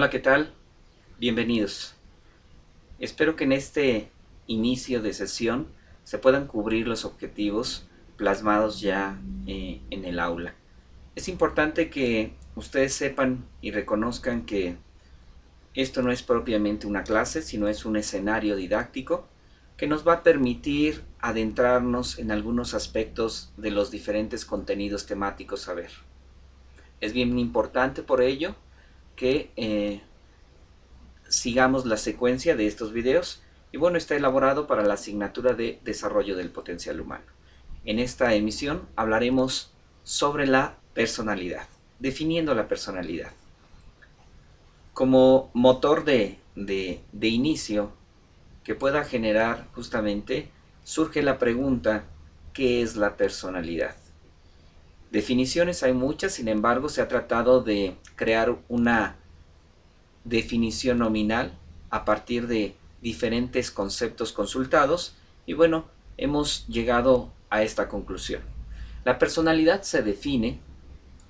Hola, ¿qué tal? Bienvenidos. Espero que en este inicio de sesión se puedan cubrir los objetivos plasmados ya en el aula. Es importante que ustedes sepan y reconozcan que esto no es propiamente una clase, sino es un escenario didáctico que nos va a permitir adentrarnos en algunos aspectos de los diferentes contenidos temáticos a ver. Es bien importante por ello que sigamos la secuencia de estos videos y bueno, está elaborado para la asignatura de Desarrollo del Potencial Humano. En esta emisión hablaremos sobre la personalidad, definiendo la personalidad. Como motor de inicio que pueda generar justamente, surge la pregunta, ¿qué es la personalidad? Definiciones hay muchas, sin embargo se ha tratado de crear una definición nominal a partir de diferentes conceptos consultados y bueno, hemos llegado a esta conclusión. La personalidad se define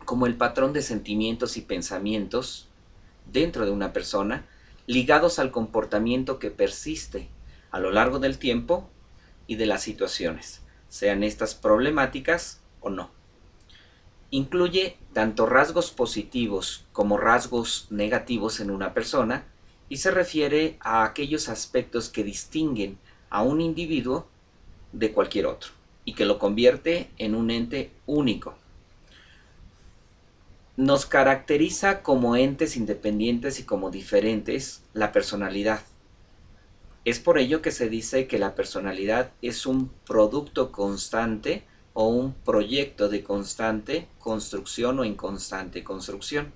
como el patrón de sentimientos y pensamientos dentro de una persona ligados al comportamiento que persiste a lo largo del tiempo y de las situaciones, sean estas problemáticas o no. Incluye tanto rasgos positivos como rasgos negativos en una persona y se refiere a aquellos aspectos que distinguen a un individuo de cualquier otro y que lo convierte en un ente único. Nos caracteriza como entes independientes y como diferentes la personalidad. Es por ello que se dice que la personalidad es un producto constante o un proyecto de constante construcción o inconstante construcción.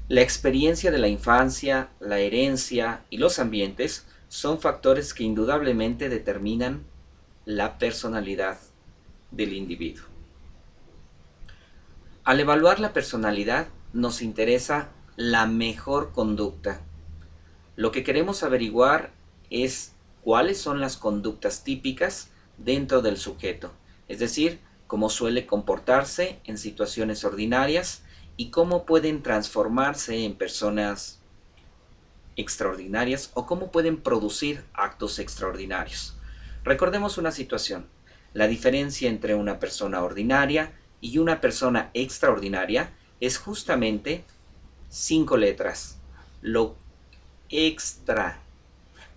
La experiencia de la infancia, la herencia y los ambientes son factores que indudablemente determinan la personalidad del individuo. Al evaluar la personalidad nos interesa la mejor conducta. Lo que queremos averiguar es cuáles son las conductas típicas dentro del sujeto, es decir, cómo suele comportarse en situaciones ordinarias y cómo pueden transformarse en personas extraordinarias o cómo pueden producir actos extraordinarios. Recordemos una situación, la diferencia entre una persona ordinaria y una persona extraordinaria es justamente 5 letras, lo extra,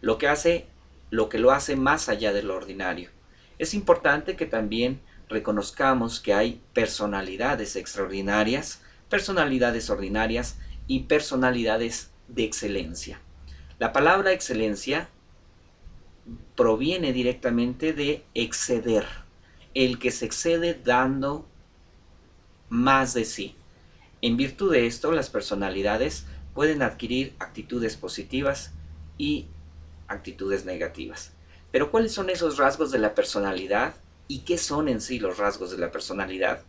lo que lo hace más allá de lo ordinario. Es importante que también reconozcamos que hay personalidades extraordinarias, personalidades ordinarias y personalidades de excelencia. La palabra excelencia proviene directamente de exceder, el que se excede dando más de sí. En virtud de esto, las personalidades pueden adquirir actitudes positivas y actitudes negativas. Pero ¿cuáles son esos rasgos de la personalidad y qué son en sí los rasgos de la personalidad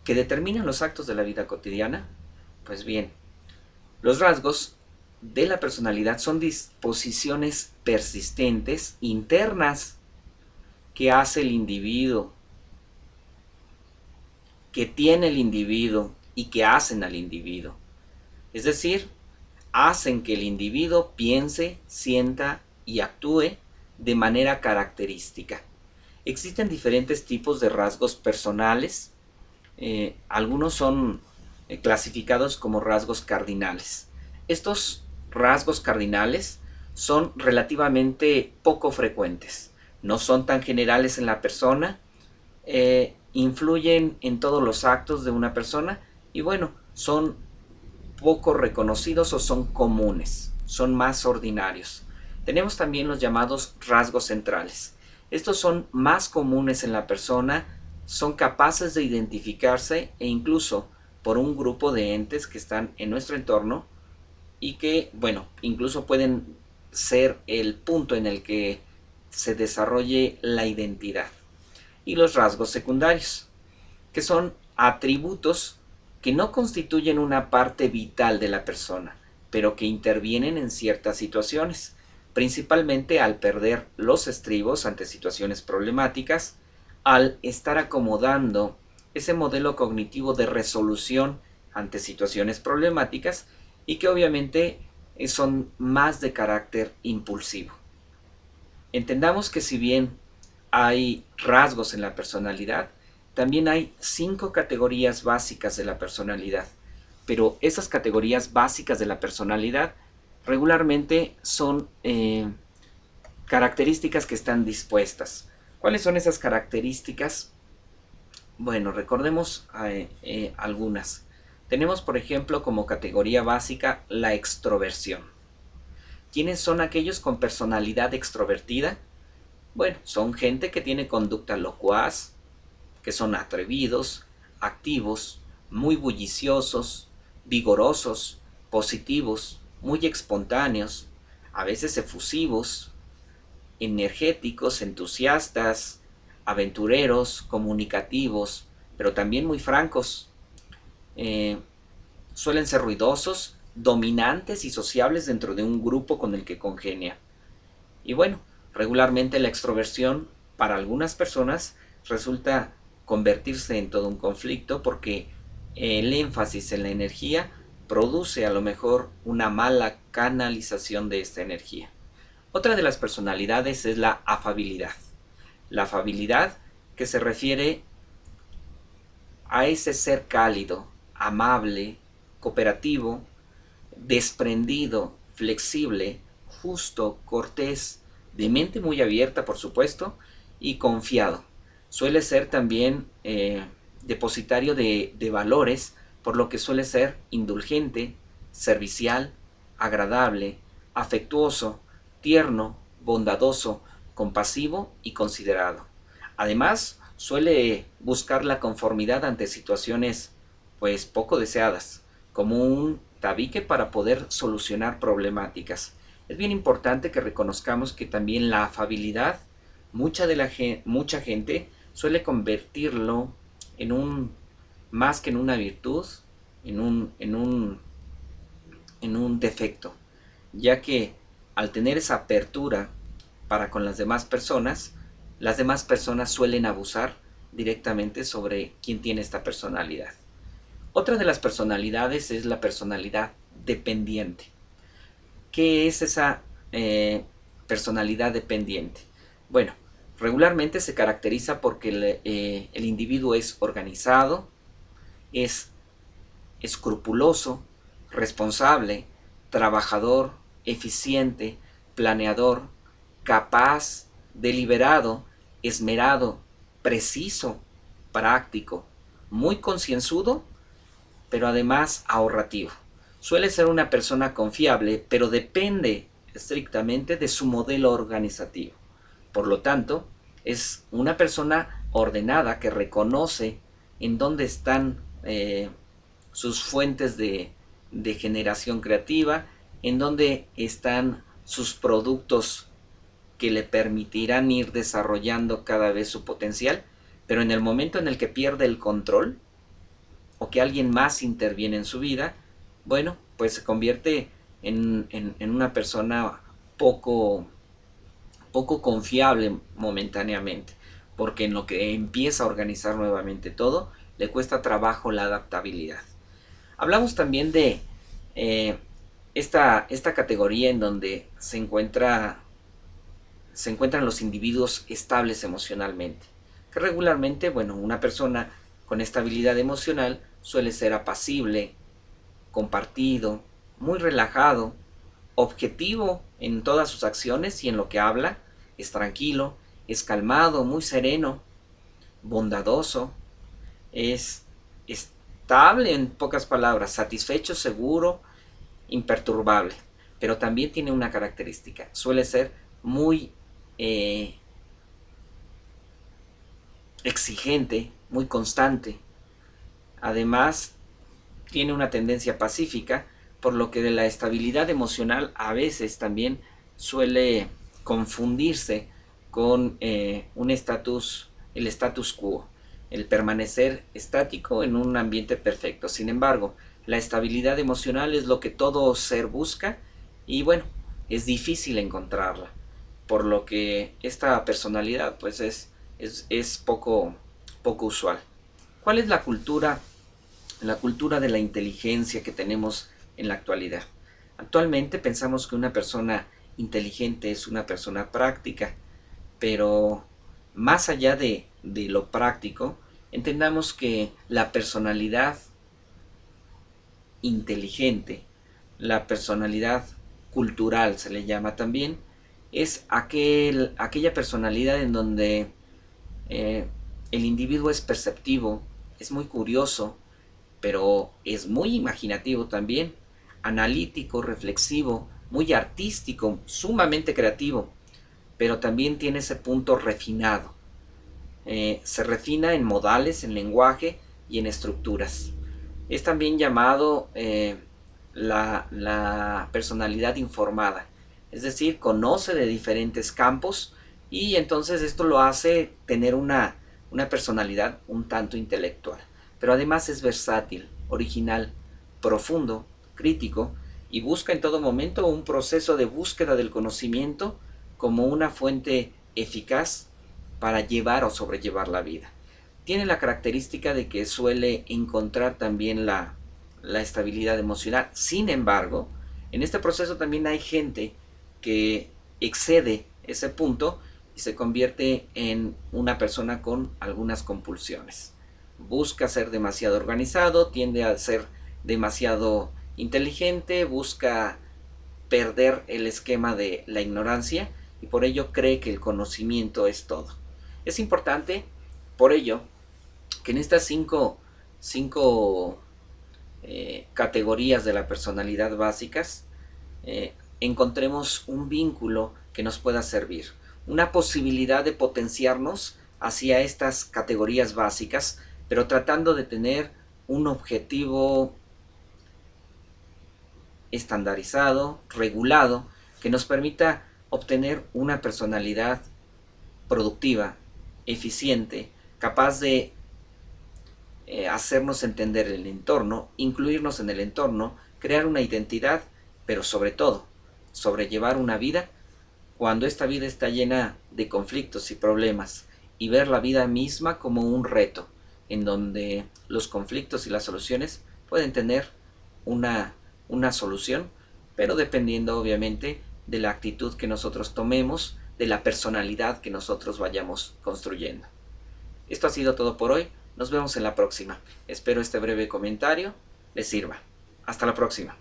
que determinan los actos de la vida cotidiana? Pues bien, los rasgos de la personalidad son disposiciones persistentes internas que hace el individuo, que tiene el individuo y que hacen al individuo. Es decir, hacen que el individuo piense, sienta y actúe de manera característica. Existen diferentes tipos de rasgos personales. Algunos son clasificados como rasgos cardinales. Estos rasgos cardinales son relativamente poco frecuentes. No son tan generales en la persona, influyen en todos los actos de una persona y bueno, son poco reconocidos o son comunes, son más ordinarios. Tenemos también los llamados rasgos centrales. Estos son más comunes en la persona, son capaces de identificarse e incluso por un grupo de entes que están en nuestro entorno y que, bueno, incluso pueden ser el punto en el que se desarrolle la identidad. Y los rasgos secundarios, que son atributos que no constituyen una parte vital de la persona, pero que intervienen en ciertas situaciones, principalmente al perder los estribos ante situaciones problemáticas, al estar acomodando ese modelo cognitivo de resolución ante situaciones problemáticas y que obviamente son más de carácter impulsivo. Entendamos que si bien hay rasgos en la personalidad, también hay 5 categorías básicas de la personalidad, pero esas categorías básicas de la personalidad regularmente son características que están dispuestas. ¿Cuáles son esas características? Bueno, recordemos algunas. Tenemos, por ejemplo, como categoría básica la extroversión. ¿Quiénes son aquellos con personalidad extrovertida? Bueno, son gente que tiene conducta locuaz, que son atrevidos, activos, muy bulliciosos, vigorosos, positivos, muy espontáneos, a veces efusivos, energéticos, entusiastas, aventureros, comunicativos, pero también muy francos. Eh, Suelen ser ruidosos, dominantes y sociables dentro de un grupo con el que congenia. Y bueno, regularmente la extroversión para algunas personas resulta convertirse en todo un conflicto porque el énfasis en la energía produce a lo mejor una mala canalización de esta energía. Otra de las personalidades es la afabilidad. La afabilidad que se refiere a ese ser cálido, amable, cooperativo, desprendido, flexible, justo, cortés, de mente muy abierta, por supuesto, y confiado. Suele ser también depositario de valores, por lo que suele ser indulgente, servicial, agradable, afectuoso, tierno, bondadoso, compasivo y considerado. Además, suele buscar la conformidad ante situaciones pues poco deseadas, como un tabique para poder solucionar problemáticas. Es bien importante que reconozcamos que también la afabilidad, mucha gente suele convertirlo en un, más que en una virtud, en un defecto, ya que al tener esa apertura para con las demás personas suelen abusar directamente sobre quién tiene esta personalidad. Otra de las personalidades es la personalidad dependiente. ¿Qué es esa personalidad dependiente? Bueno, regularmente se caracteriza porque el individuo es organizado, es escrupuloso, responsable, trabajador, eficiente, planeador, capaz, deliberado, esmerado, preciso, práctico, muy concienzudo, pero además ahorrativo. Suele ser una persona confiable, pero depende estrictamente de su modelo organizativo. Por lo tanto, es una persona ordenada que reconoce en dónde están sus fuentes de generación creativa, en dónde están sus productos que le permitirán ir desarrollando cada vez su potencial, pero en el momento en el que pierde el control o que alguien más interviene en su vida, bueno, pues se convierte en una persona poco confiable momentáneamente, porque en lo que empieza a organizar nuevamente todo, le cuesta trabajo la adaptabilidad. Hablamos también de esta categoría en donde se encuentran los individuos estables emocionalmente, que regularmente, bueno, una persona con estabilidad emocional suele ser apacible, compartido, muy relajado, objetivo en todas sus acciones y en lo que habla, es tranquilo, es calmado, muy sereno, bondadoso, es estable en pocas palabras, satisfecho, seguro, imperturbable. Pero también tiene una característica, suele ser muy exigente, muy constante. Además, tiene una tendencia pacífica, por lo que de la estabilidad emocional a veces también suele confundirse con el status quo, el permanecer estático en un ambiente perfecto. Sin embargo, la estabilidad emocional es lo que todo ser busca y bueno, es difícil encontrarla, por lo que esta personalidad pues es poco usual. ¿Cuál es la cultura la cultura de la inteligencia que tenemos en la actualidad. Actualmente pensamos que una persona inteligente es una persona práctica, pero más allá de lo práctico, entendamos que la personalidad inteligente, la personalidad cultural se le llama también, es aquella personalidad en donde el individuo es perceptivo, es muy curioso, pero es muy imaginativo también, analítico, reflexivo, muy artístico, sumamente creativo, pero también tiene ese punto refinado. Se refina en modales, en lenguaje y en estructuras. Es también llamado la personalidad informada, es decir, conoce de diferentes campos y entonces esto lo hace tener una personalidad un tanto intelectual. Pero además es versátil, original, profundo, crítico y busca en todo momento un proceso de búsqueda del conocimiento como una fuente eficaz para llevar o sobrellevar la vida. Tiene la característica de que suele encontrar también la estabilidad emocional. Sin embargo, en este proceso también hay gente que excede ese punto y se convierte en una persona con algunas compulsiones. Busca ser demasiado organizado, tiende a ser demasiado inteligente, busca perder el esquema de la ignorancia y por ello cree que el conocimiento es todo. Es importante, por ello, que en estas cinco categorías de la personalidad básicas encontremos un vínculo que nos pueda servir, una posibilidad de potenciarnos hacia estas categorías básicas, pero tratando de tener un objetivo estandarizado, regulado, que nos permita obtener una personalidad productiva, eficiente, capaz de hacernos entender el entorno, incluirnos en el entorno, crear una identidad, pero sobre todo, sobrellevar una vida cuando esta vida está llena de conflictos y problemas y ver la vida misma como un reto, en donde los conflictos y las soluciones pueden tener una solución, pero dependiendo obviamente de la actitud que nosotros tomemos, de la personalidad que nosotros vayamos construyendo. Esto ha sido todo por hoy. Nos vemos en la próxima. Espero este breve comentario les sirva. Hasta la próxima.